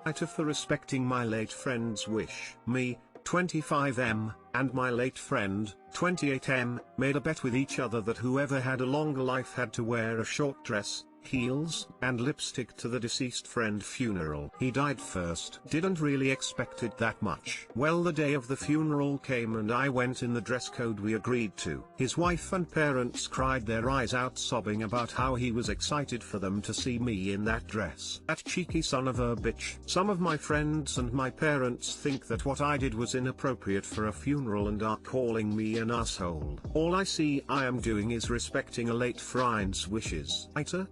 AITA for respecting my late friend's wish. Me, 25M, and my late friend, 28M, made a bet with each other that whoever had a longer life had to wear a short dress, heels, and lipstick to the deceased friend funeral. He died first. Didn't really expect it that much. Well, the day of the funeral came and I went in the dress code we agreed to. His wife and parents cried their eyes out sobbing about how he was excited for them to see me in that dress. That cheeky son of a bitch. Some of my friends and my parents think that what I did was inappropriate for a funeral and are calling me an asshole. All I see I am doing is respecting a late friend's wishes. AITA?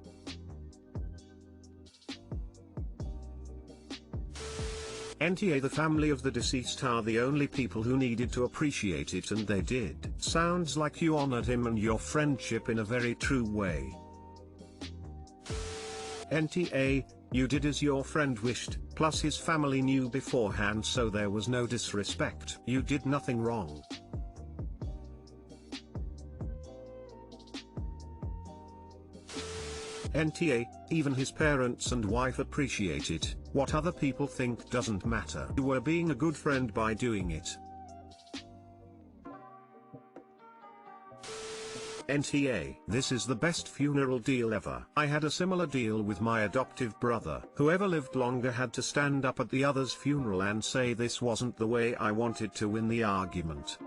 NTA. The family of the deceased are the only people who needed to appreciate it, and they did. Sounds like you honored him and your friendship in a very true way. NTA, you did as your friend wished, plus his family knew beforehand, so there was no disrespect. You did nothing wrong. NTA, even his parents and wife appreciate it. What other people think doesn't matter. You were being a good friend by doing it. NTA, this is the best funeral deal ever. I had a similar deal with my adoptive brother. Whoever lived longer had to stand up at the other's funeral and say this wasn't the way I wanted to win the argument.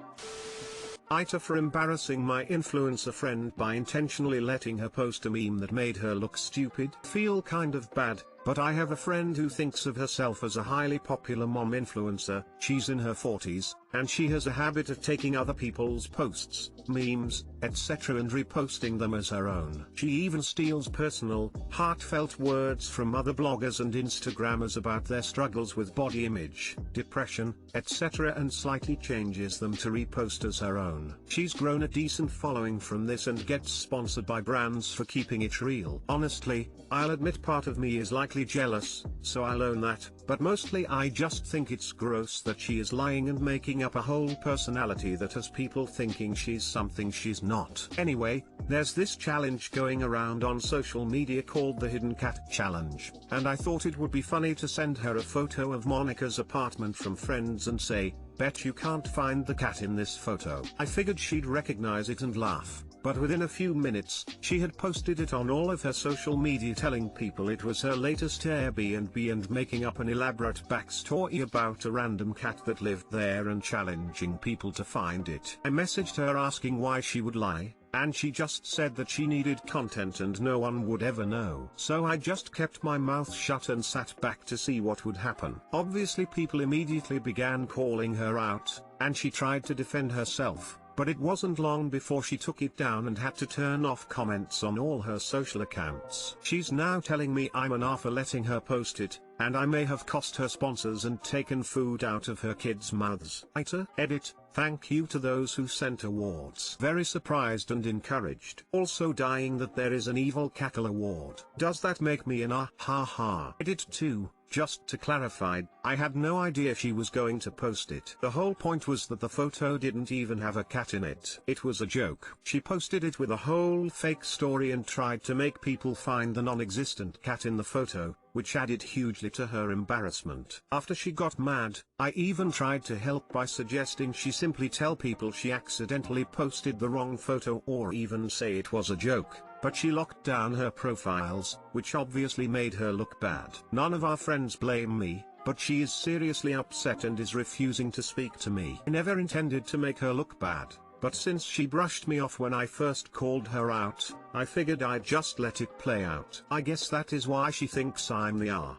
AITA for embarrassing my influencer friend by intentionally letting her post a meme that made her look stupid. Feel kind of bad, but I have a friend who thinks of herself as a highly popular mom influencer. She's in her 40s, and she has a habit of taking other people's posts, memes, etc. and reposting them as her own. She even steals personal, heartfelt words from other bloggers and Instagrammers about their struggles with body image, depression, etc. and slightly changes them to repost as her own. She's grown a decent following from this and gets sponsored by brands for keeping it real. Honestly, I'll admit part of me is likely jealous, so I'll own that, but mostly I just think it's gross that she is lying and making up a whole personality that has people thinking she's something she's not. Anyway, there's this challenge going around on social media called the Hidden Cat Challenge, and I thought it would be funny to send her a photo of Monica's apartment from friends and say, bet you can't find the cat in this photo. I figured she'd recognize it and laugh, but within a few minutes, she had posted it on all of her social media telling people it was her latest Airbnb and making up an elaborate backstory about a random cat that lived there and challenging people to find it. I messaged her asking why she would lie, and she just said that she needed content and no one would ever know. So I just kept my mouth shut and sat back to see what would happen. Obviously people immediately began calling her out, and she tried to defend herself, but it wasn't long before she took it down and had to turn off comments on all her social accounts. She's now telling me I'm an ass for letting her post it, and I may have cost her sponsors and taken food out of her kids' mouths. AITA, edit, thank you to those who sent awards. Very surprised and encouraged. Also dying that there is an evil cackle award. Does that make me an ha? Edit 2. Just to clarify, I had no idea she was going to post it. The whole point was that the photo didn't even have a cat in it. It was a joke. She posted it with a whole fake story and tried to make people find the non-existent cat in the photo, which added hugely to her embarrassment. After she got mad, I even tried to help by suggesting she simply tell people she accidentally posted the wrong photo or even say it was a joke. But she locked down her profiles, which obviously made her look bad. None of our friends blame me, but she is seriously upset and is refusing to speak to me. I never intended to make her look bad, but since she brushed me off when I first called her out, I figured I'd just let it play out. I guess that is why she thinks I'm the R.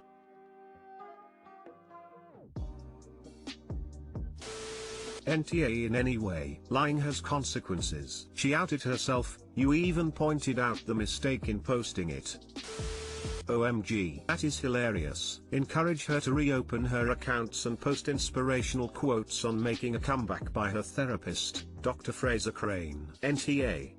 NTA in any way. Lying has consequences. She outed herself, you even pointed out the mistake in posting it. OMG. That is hilarious. Encourage her to reopen her accounts and post inspirational quotes on making a comeback by her therapist, Dr. Fraser Crane. NTA.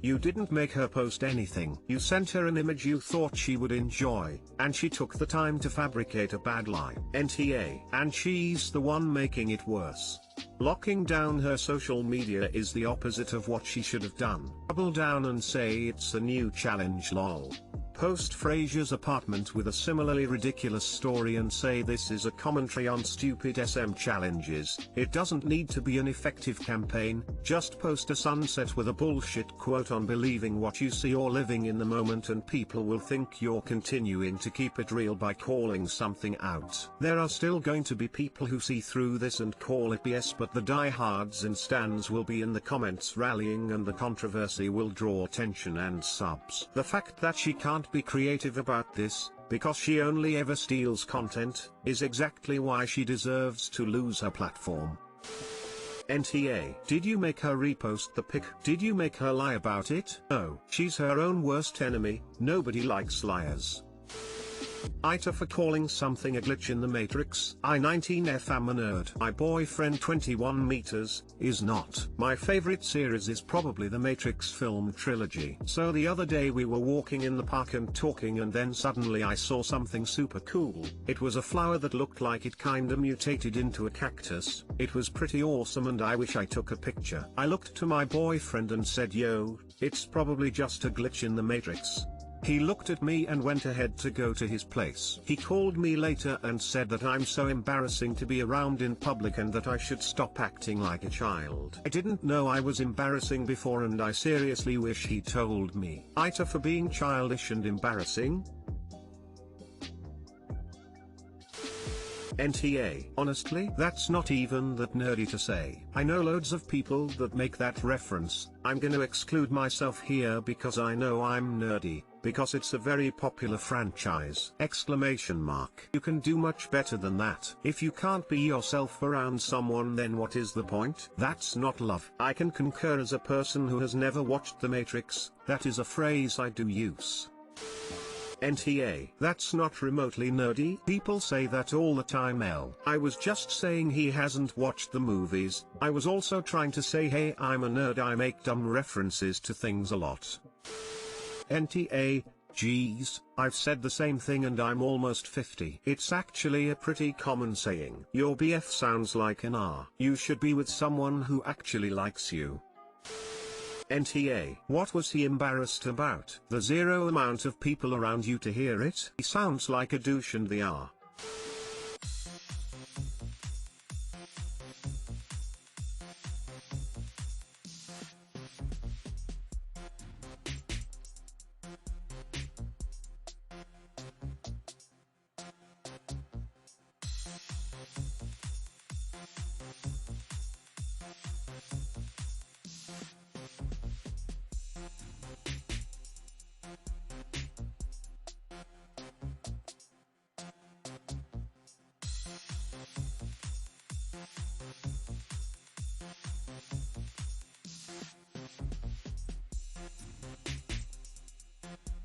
You didn't make her post anything. You sent her an image you thought she would enjoy, and she took the time to fabricate a bad lie. NTA. And she's the one making it worse. Locking down her social media is the opposite of what she should have done. Double down and say it's a new challenge lol. post Frasier's apartment with a similarly ridiculous story and say this is a commentary on stupid SM challenges. It doesn't need to be an effective campaign, just post a sunset with a bullshit quote on believing what you see or living in the moment, and people will think you're continuing to keep it real by calling something out. There are still going to be people who see through this and call it BS, but the diehards and stans will be in the comments rallying, and the controversy will draw attention and subs. The fact that she can't be creative about this, because she only ever steals content, is exactly why she deserves to lose her platform. NTA. Did you make her repost the pic? Did you make her lie about it? Oh, she's her own worst enemy. Nobody likes liars. AITA for calling something a glitch in the Matrix. I-19F am a nerd. My boyfriend 21 meters is not. My favorite series is probably the Matrix film trilogy. So the other day we were walking in the park and talking, and then suddenly I saw something super cool. It was a flower that looked like it kinda mutated into a cactus. It was pretty awesome and I wish I took a picture. I looked to my boyfriend and said, yo, it's probably just a glitch in the Matrix. He looked at me and went ahead to go to his place. He called me later and said that I'm so embarrassing to be around in public and that I should stop acting like a child. I didn't know I was embarrassing before, and I seriously wish he told me. AITA for being childish and embarrassing. NTA. Honestly, that's not even that nerdy to say. I know loads of people that make that reference. I'm gonna exclude myself here because I know I'm nerdy, because it's a very popular franchise! Exclamation mark. You can do much better than that. If you can't be yourself around someone, then what is the point? That's not love. I can concur as a person who has never watched The Matrix. That is a phrase I do use. NTA. That's not remotely nerdy. People say that all the time. I was just saying he hasn't watched the movies. I was also trying to say, hey, I'm a nerd, I make dumb references to things a lot. NTA. Geez, I've said the same thing and I'm almost 50. It's actually a pretty common saying. Your BF sounds like an R. You should be with someone who actually likes you. NTA. What was he embarrassed about? The zero amount of people around you to hear it? He sounds like a douche and the R.